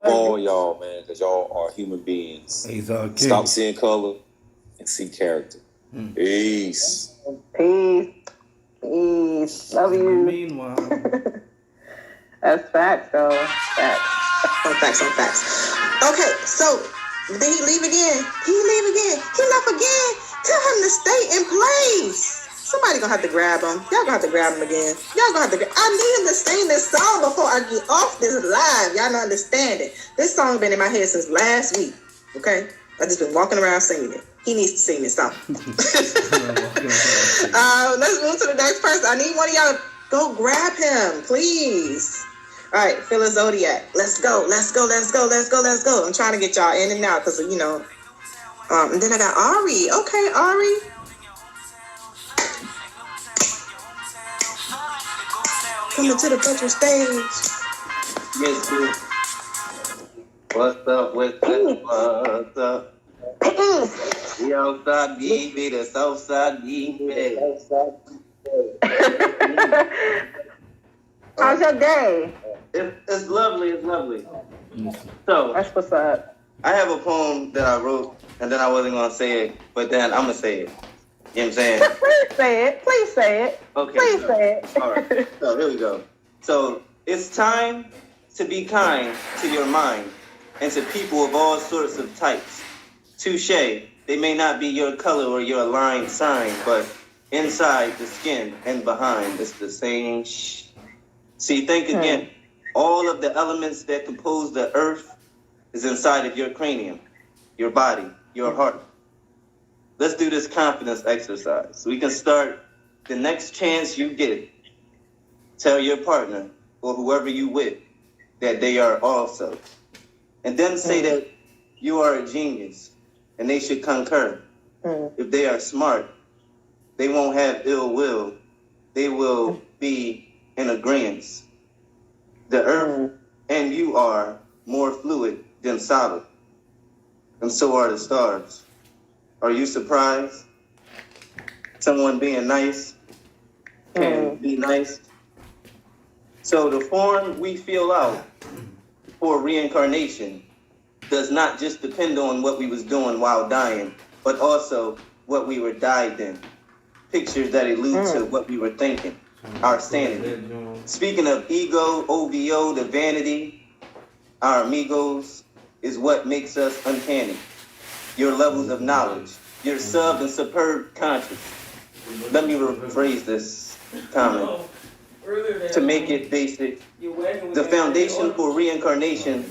all y'all, man, because y'all are human beings. Stop seeing color and see character. Peace. Peace. Peace. Love you. Meanwhile. That's facts, though. Facts. On facts. Okay, so did he leave again? He left again. Tell him to stay in place. Somebody gonna have to grab him. Y'all gonna have to grab him again. I need him to sing this song before I get off this live. Y'all don't understand it. This song been in my head since last week. Okay? I just been walking around singing it. He needs to sing this song. Let's move to the next person. I need one of y'all to go grab him, please. All right, Phyllis Zodiac. Let's go. I'm trying to get y'all in and out because, and then I got Ari. Okay, Ari. Coming to the virtual stage. Yes, dude. What's up? The outside give me, the south side give me. How's your day? It's lovely. So That's what's up. I have a poem that I wrote, and then I wasn't gonna say it, but then I'm gonna say it. You know what I'm saying? Please say it. Okay. Please say it. All right. So here we go. So it's time to be kind to your mind and to people of all sorts of types. Touche. They may not be your color or your aligned sign, but inside the skin and behind, it's the same See, think again. All of the elements that compose the earth is inside of your cranium, your body, your heart. Let's do this confidence exercise. We can start the next chance you get. Tell your partner or whoever you with that they are also. And then say that you are a genius and they should concur. If they are smart, they won't have ill will. They will be in agreement. The earth and you are more fluid than solid. And so are the stars. Are you surprised? Someone being nice can be nice. So the form we fill out for reincarnation does not just depend on what we was doing while dying, but also what we were died in. Pictures that allude to what we were thinking, our sanity. Speaking of ego, OVO, the vanity, our amigos is what makes us uncanny. Your levels of knowledge, your sub and superb conscious. Let me rephrase this comment to make it basic. The foundation for reincarnation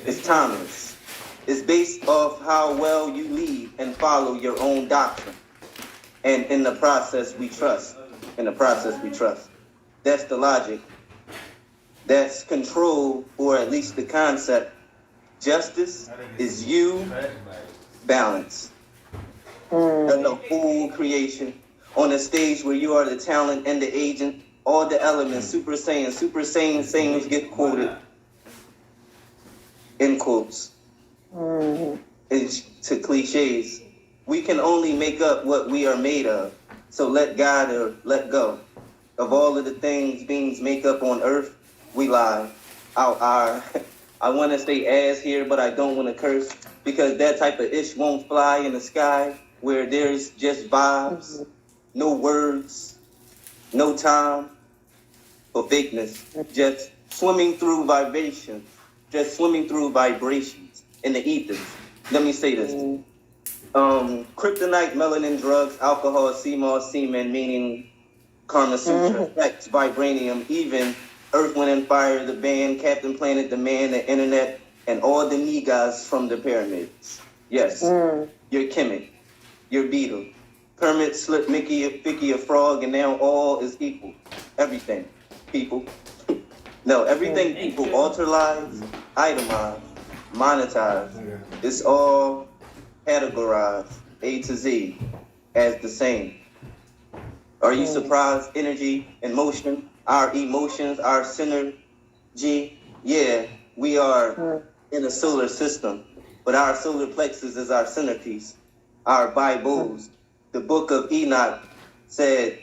is timeless. It's based off how well you lead and follow your own doctrine. And in the process, we trust. That's the logic. That's control, or at least the concept. Justice is you, balance. And the whole creation on a stage where you are the talent and the agent, all the elements, Super Saiyan sayings get quoted in quotes. It's to cliches. We can only make up what we are made of. So let God or let go of all of the things beings make up on earth. We lie. I want to say as here, but I don't want to curse because that type of ish won't fly in the sky where there's just vibes, no words, no time for fakeness, just swimming through vibrations, in the ethers. Let me say this. Kryptonite, melanin, drugs, alcohol, CMOS, semen, meaning Karma Sutra, sex, vibranium, even Earth, Wind, and Fire, the band, Captain Planet, the man, the internet, and all the niggas from the pyramids. Yes, your Kemet, your beetle, Kermit, Slip, Mickey, Vicky, a frog, and now all is equal. Everything, people. No, everything people authorize, itemize, monetize. It's all categorized, A to Z, as the same. Are you surprised? Energy and motion, our emotions, our synergy. Yeah, we are in a solar system, but our solar plexus is our centerpiece. Our Bibles, the book of Enoch said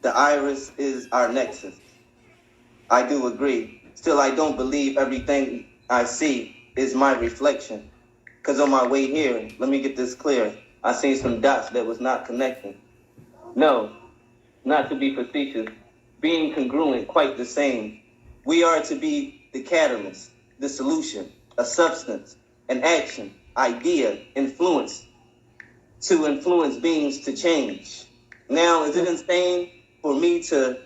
the iris is our nexus. I do agree. Still, I don't believe everything I see. is my reflection. Because on my way here, let me get this clear. I seen some dots that was not connecting. No, not to be facetious. Being congruent, quite the same. We are to be the catalyst, the solution, a substance, an action, idea, influence, to influence beings to change. Now, is it insane for me to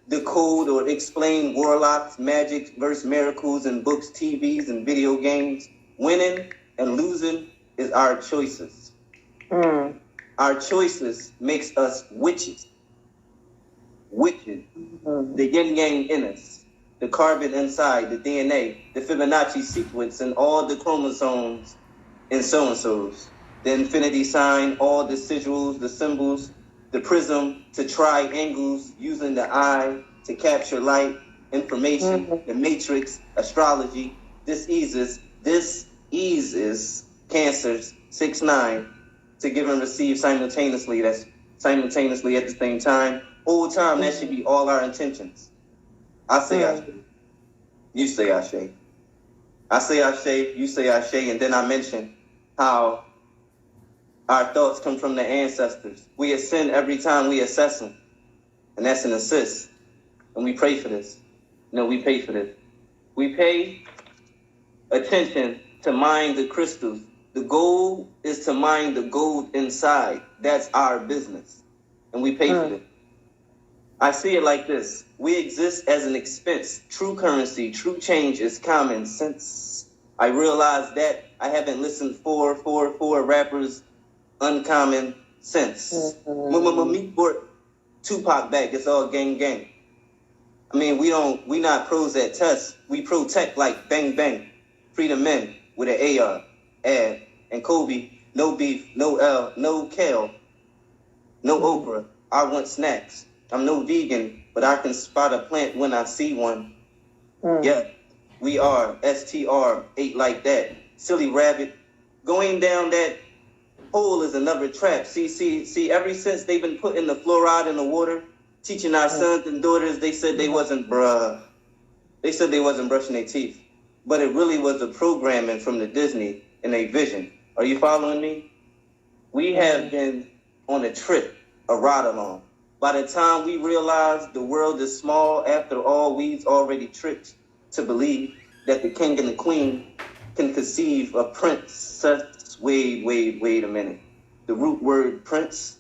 decode or explain warlocks, magic, verse miracles in books, TVs, and video games? Winning and losing is our choices. Our choices makes us witches. Witches. The yin yang in us, the carbon inside, the DNA, the Fibonacci sequence, and all the chromosomes in so-and-sos. The infinity sign, all the sigils, the symbols, the prism to triangles, using the eye to capture light, information, the matrix, astrology. This eases cancers, 6-9, to give and receive simultaneously. That's simultaneously at the same time. Whole time, that should be all our intentions. I say Ashe. You say Ashe. I say Ashe, you say Ashe, and then I mention how our thoughts come from the ancestors. We ascend every time we assess them. And that's an assist. And we pray for this. No, we pay for this. We pay attention to mine the crystals. The goal is to mine the gold inside. That's our business. And we pay for this. I see it like this. We exist as an expense. True currency, true change is common sense. I realize that I haven't listened for rappers uncommon sense. Me brought Tupac back. It's all gang gang. I mean, we not pros at tests. We protect like bang bang. Freedom men with an AR, ad, and Kobe. No beef, no L, no kale, no okra. I want snacks. I'm no vegan, but I can spot a plant when I see one. Yeah, we are STR, ate like that. Silly rabbit. Going down that hole is another trap. See, ever since they've been putting the fluoride in the water, teaching our sons and daughters, they said they wasn't brushing their teeth. But it really was a programming from the Disney and a vision. Are you following me? We have been on a trip, a ride along. By the time we realize the world is small, after all, we've already tricked to believe that the king and the queen can conceive a princess. Wait a minute. The root word prince.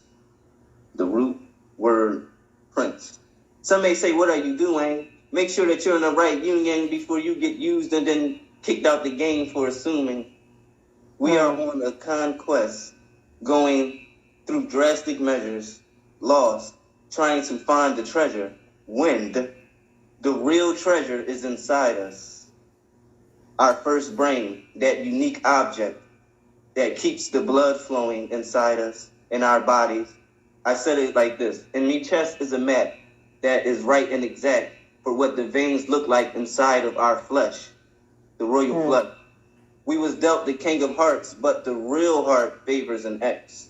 Some may say, what are you doing? Make sure that you're in the right union before you get used and then kicked out the game for assuming. We are on a conquest, going through drastic measures, lost, trying to find the treasure, when the real treasure is inside us. Our first brain, that unique object that keeps the blood flowing inside us, in our bodies. I said it like this. In me chest is a map that is right and exact for what the veins look like inside of our flesh, the royal blood. We was dealt the king of hearts, but the real heart favors an X.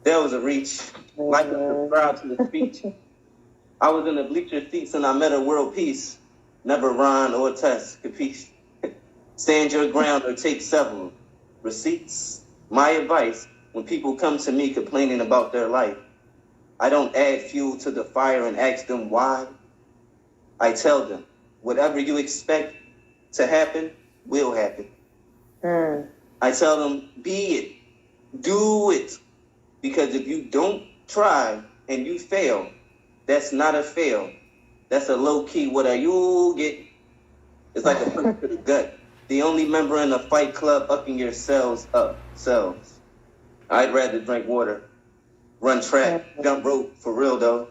That was a reach. Like and subscribe to the speech. I was in the bleacher seats and I met a world peace. Never rhyme or test, capiche? Stand your ground or take several receipts. My advice, when people come to me complaining about their life, I don't add fuel to the fire and ask them why. I tell them, whatever you expect to happen will happen. I tell them, be it, do it. Because if you don't try and you fail, that's not a fail. That's a low-key, what are you get? It's like a punch to the gut. The only member in a fight club upping your cells up. Cells. I'd rather drink water, run track, jump rope, for real though.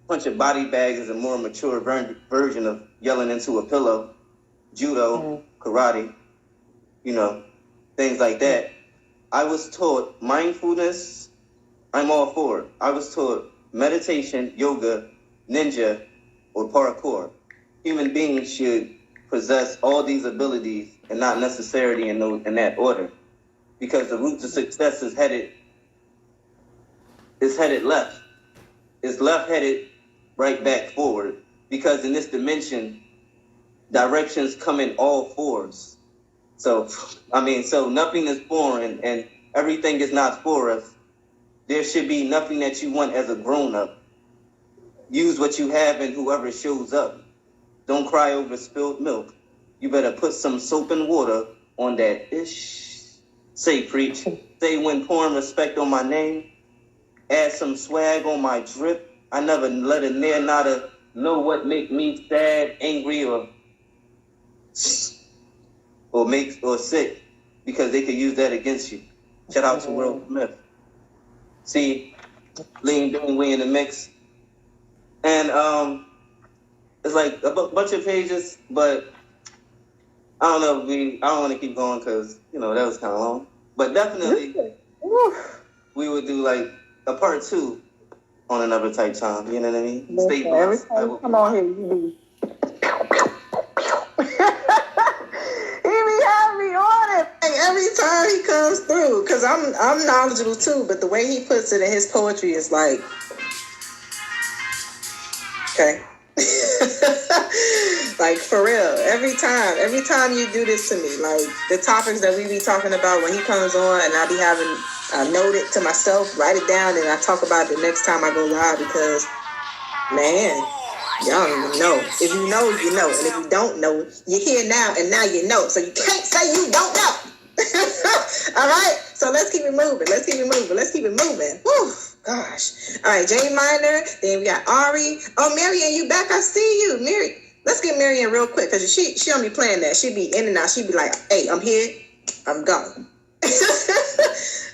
Punch a body bag is a more mature version of yelling into a pillow. Judo, karate, things like that. I was taught mindfulness, I'm all for it. I was taught meditation, yoga, ninja, or parkour. Human beings should possess all these abilities and not necessarily in that order. Because the route to success is headed left. It's left headed right back forward. Because in this dimension, directions come in all fours. So nothing is foreign and everything is not for us. There should be nothing that you want as a grown-up. Use what you have and whoever shows up. Don't cry over spilled milk. You better put some soap and water on that ish. Say preach. Say when pouring respect on my name. Add some swag on my drip. I never let a near nada know what make me sad, angry, or sick, because they could use that against you. Shout out to Will Smith. See, Lean Doing We in the mix. And it's like a bunch of pages, but I don't know. I don't want to keep going because that was kind of long. But definitely, we would do like a part 2 on another type time. You know what I mean? Stay Every blessed. time you come on here, you be having me on it. Like, every time he comes through, because I'm knowledgeable too, but the way he puts it in his poetry is like, okay. Like, for real, every time you do this to me, like the topics that we be talking about when he comes on, and I be having note it to myself, write it down, and I talk about it the next time I go live, because man, y'all don't even know. If you know, you know, and if you don't know, you're here now, and now you know, so you can't say you don't know. All right, so let's keep it moving. Whew. Gosh. All right, Jane Minor. Then we got Ari. Oh, Marianne, you back? I see you. Mary. Let's get Marianne real quick, because she don't be playing that. She be in and out. She be like, hey, I'm here. I'm gone.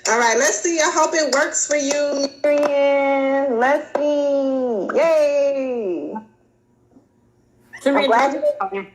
All right, let's see. I hope it works for you, Marianne. Let's see. Yay. I'm glad you